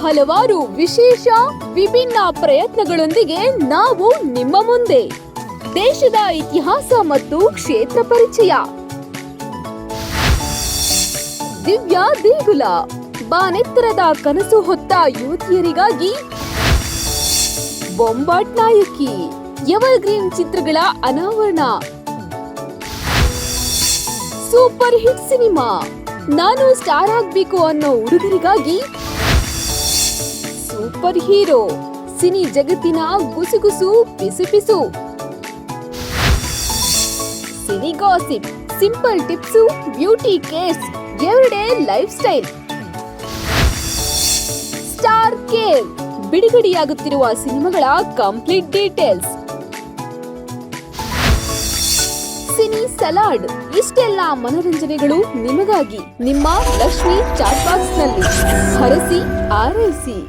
ಹಲವಾರು ವಿಶೇಷ ವಿಭಿನ್ನ ಪ್ರಯತ್ನಗಳೊಂದಿಗೆ ನಾವು ನಿಮ್ಮ ಮುಂದೆ. ದೇಶದ ಇತಿಹಾಸ ಮತ್ತು ಕ್ಷೇತ್ರ ಪರಿಚಯ. ದಿವ್ಯಾ ದೇಗುಲ, ಬಾನೆತ್ತರದ ಕನಸು ಹೊತ್ತ ಯುವತಿಯರಿಗಾಗಿ ಬೊಂಬಾಟ್ ನಾಯಕಿ, ಎವರ್ಗ್ರೀನ್ ಚಿತ್ರಗಳ ಅನಾವರಣ. ಸೂಪರ್ ಹಿಟ್ ಸಿನಿಮಾ ನಾನು ಸ್ಟಾರ್ ಆಗ್ಬೇಕು ಅನ್ನೋ ಹುಡುಗರಿಗಾಗಿ ಸೂಪರ್ ಹೀರೋ, ಸಿನಿ ಜಗತ್ತಿನ ಗುಸುಗುಸು ಪಿಸುಪಿಸು. Cine gossip, simple tips, beauty cares, everyday lifestyle. Star care, ಬಿಡುಗಡೆಯಾಗುತ್ತಿರುವ ಸಿನಿಮಾಗಳ ಕಂಪ್ಲೀಟ್ ಡೀಟೇಲ್ಸ್. ಸಿನಿ ಸಲಾಡ್, ಇಷ್ಟೆಲ್ಲ ಮನರಂಜನೆಗಳು ನಿಮಗಾಗಿ ನಿಮ್ಮ ಲಕ್ಷ್ಮಿ ಚಾಟ್ ಬಾಕ್ಸ್ ನಲ್ಲಿ. ಹರಸಿ ಆರೈಸಿ.